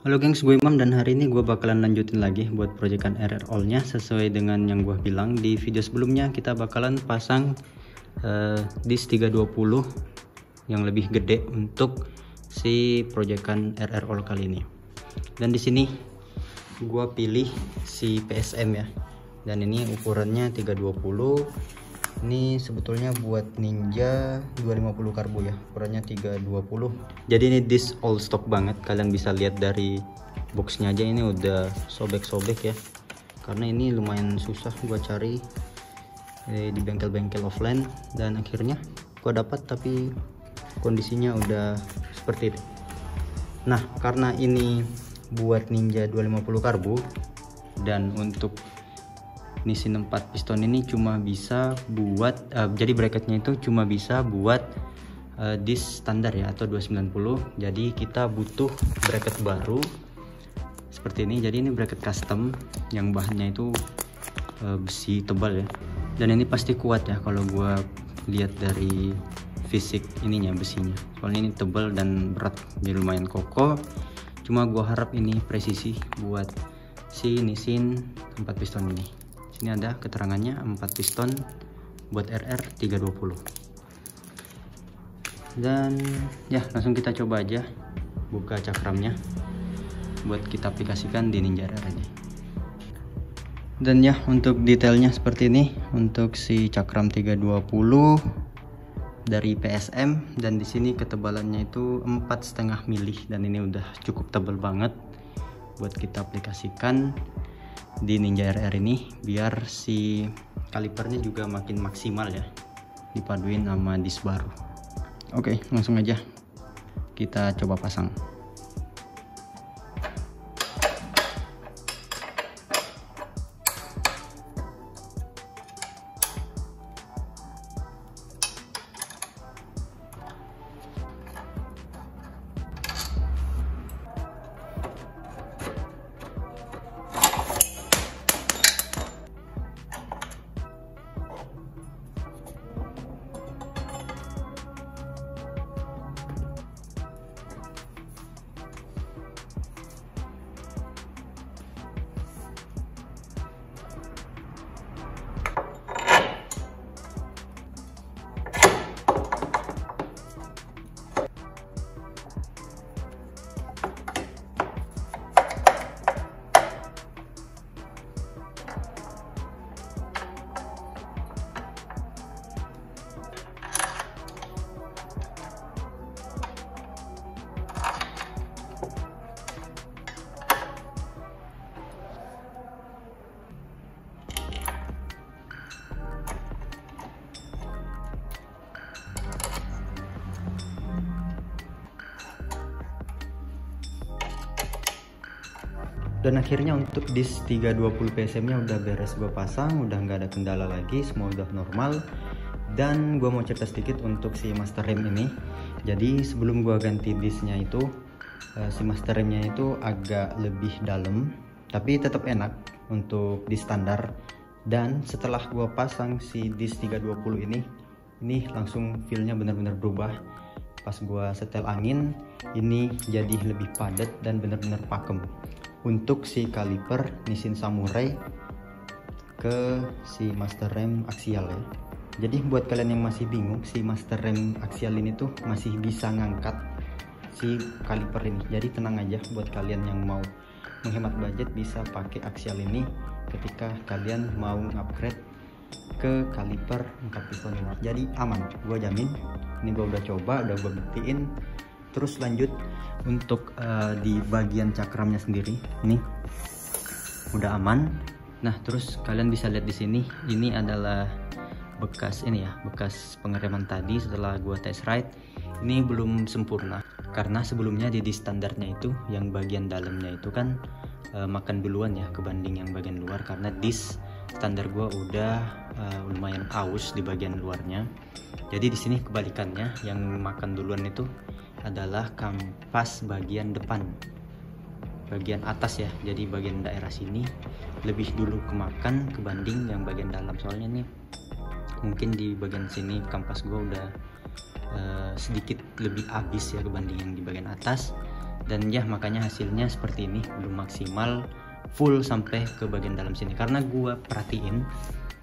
Halo gengs, gue Imam dan hari ini gue bakalan lanjutin lagi buat proyekan RR All-nya sesuai dengan yang gue bilang di video sebelumnya. Kita bakalan pasang disk 320 yang lebih gede untuk si proyekan RR All kali ini. Dan di sini gue pilih si PSM ya. Dan ini ukurannya 320. Ini sebetulnya buat Ninja 250 karbo ya, ukurannya 320. Jadi ini disk all stock banget, kalian bisa lihat dari boxnya aja ini udah sobek-sobek ya, karena ini lumayan susah gua cari di bengkel-bengkel offline, dan akhirnya gua dapat, tapi kondisinya udah seperti itu. Nah, karena ini buat Ninja 250 karbo dan untuk Nissin 4 piston ini cuma bisa buat jadi bracketnya itu cuma bisa buat disk standar ya, atau 290. Jadi kita butuh bracket baru seperti ini. Jadi ini bracket custom yang bahannya itu besi tebal ya, dan ini pasti kuat ya kalau gua lihat dari fisik ininya, besinya, soalnya ini tebal dan berat, jadi lumayan kokoh. Cuma gua harap ini presisi buat si Nissin 4 piston ini. Ini ada keterangannya 4 piston buat RR 320. Dan ya, langsung kita coba aja buka cakramnya buat kita aplikasikan di Ninja RR ini. Dan ya, untuk detailnya seperti ini untuk si cakram 320 dari PSM, dan di sini ketebalannya itu 4,5 mili, dan ini udah cukup tebal banget buat kita aplikasikan di Ninja RR ini, biar si kalipernya juga makin maksimal ya, dipaduin sama disk baru. Oke, langsung aja kita coba pasang. Dan akhirnya untuk disk 320 PSM nya udah beres gue pasang, udah nggak ada kendala lagi, semua udah normal. Dan gue mau cerita sedikit untuk si master rem ini. Jadi sebelum gue ganti disknya itu, si master remnya itu agak lebih dalam, tapi tetap enak untuk disk standar. Dan setelah gue pasang si disk 320 ini langsung feelnya benar-benar berubah. Pas gue setel angin, ini jadi lebih padat dan benar-benar pakem untuk si kaliper Nissin Samurai ke si master rem aksial ya. Jadi buat kalian yang masih bingung, si master rem aksial ini tuh masih bisa ngangkat si kaliper ini. Jadi tenang aja, buat kalian yang mau menghemat budget bisa pakai aksial ini ketika kalian mau upgrade ke kaliper 4 piston ini. Jadi aman, gue jamin. Ini gue udah coba, udah gue buktiin. Terus lanjut untuk di bagian cakramnya sendiri, ini udah aman. Nah, terus kalian bisa lihat di sini, ini adalah bekas ini ya, bekas pengereman tadi setelah gua test ride. Ini belum sempurna karena sebelumnya di standarnya itu yang bagian dalamnya itu kan makan duluan ya kebanding yang bagian luar, karena disk standar gua udah lumayan aus di bagian luarnya. Jadi di sini kebalikannya, yang makan duluan itu adalah kampas bagian depan, bagian atas ya. Jadi bagian daerah sini lebih dulu kemakan kebanding yang bagian dalam. Soalnya nih mungkin di bagian sini kampas gua udah sedikit lebih habis ya kebanding yang di bagian atas. Dan ya makanya hasilnya seperti ini, belum maksimal full sampai ke bagian dalam sini, karena gua perhatiin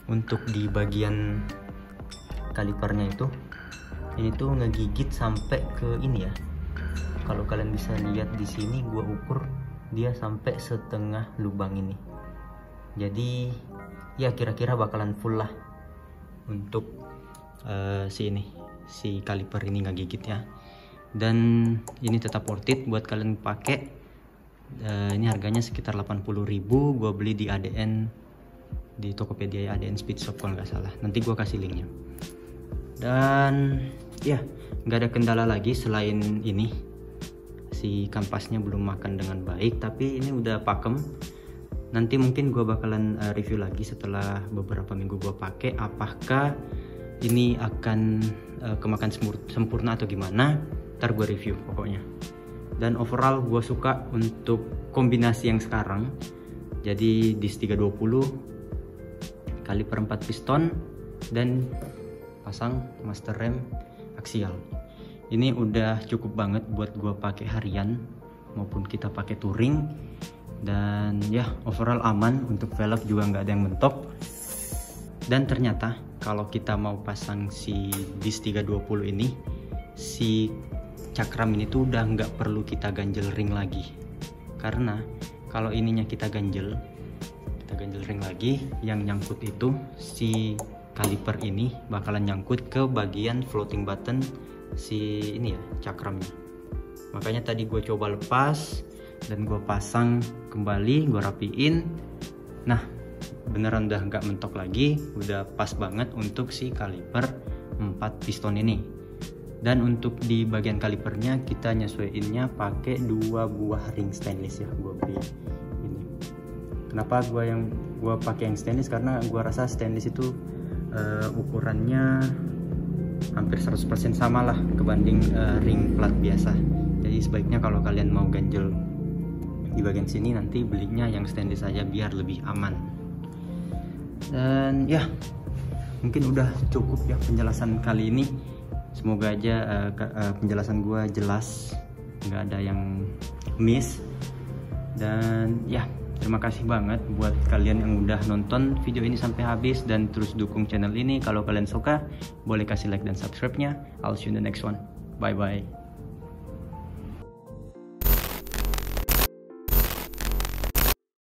untuk di bagian kalipernya itu ini tuh ngegigit sampai ke ini ya. Kalau kalian bisa lihat di sini, gua ukur dia sampai setengah lubang ini. Jadi ya kira-kira bakalan full lah untuk si kaliper ini nggak gigit ya. Dan ini tetap worth it buat kalian pakai. Ini harganya sekitar 80.000. Gua beli di ADN, di Tokopedia ADN Speed Shop kalau nggak salah. Nanti gua kasih linknya. Dan ya nggak ada kendala lagi selain ini, si kampasnya belum makan dengan baik, tapi ini udah pakem. Nanti mungkin gue bakalan review lagi setelah beberapa minggu gue pakai, apakah ini akan kemakan sempurna atau gimana. Ntar gue review pokoknya. Dan overall gue suka untuk kombinasi yang sekarang. Jadi dis 320 kaliper 4 piston dan pasang master rem aksial. Ini udah cukup banget buat gue pakai harian maupun kita pakai touring. Dan ya overall aman, untuk velg juga nggak ada yang mentok. Dan ternyata kalau kita mau pasang si dis 320 ini, si cakram ini tuh udah nggak perlu kita ganjel ring lagi. Karena kalau ininya kita ganjel ring lagi, yang nyangkut itu si kaliper ini bakalan nyangkut ke bagian floating button si ini ya, cakramnya. Makanya tadi gue coba lepas dan gue pasang kembali, gue rapiin. Nah beneran udah nggak mentok lagi, udah pas banget untuk si kaliper 4 piston ini. Dan untuk di bagian kalipernya kita nyesuaiinnya pakai 2 buah ring stainless ya. Gue beli ini. Kenapa gue pakai yang stainless? Karena gue rasa stainless itu ukurannya hampir 100% sama lah kebanding ring plat biasa. Jadi sebaiknya kalau kalian mau ganjel di bagian sini, nanti belinya yang stainless saja biar lebih aman. Dan ya mungkin udah cukup ya penjelasan kali ini. Semoga aja penjelasan gua jelas, nggak ada yang miss. Dan ya terima kasih banget buat kalian yang udah nonton video ini sampai habis dan terus dukung channel ini. Kalau kalian suka, boleh kasih like dan subscribe-nya. I'll see you in the next one. Bye bye.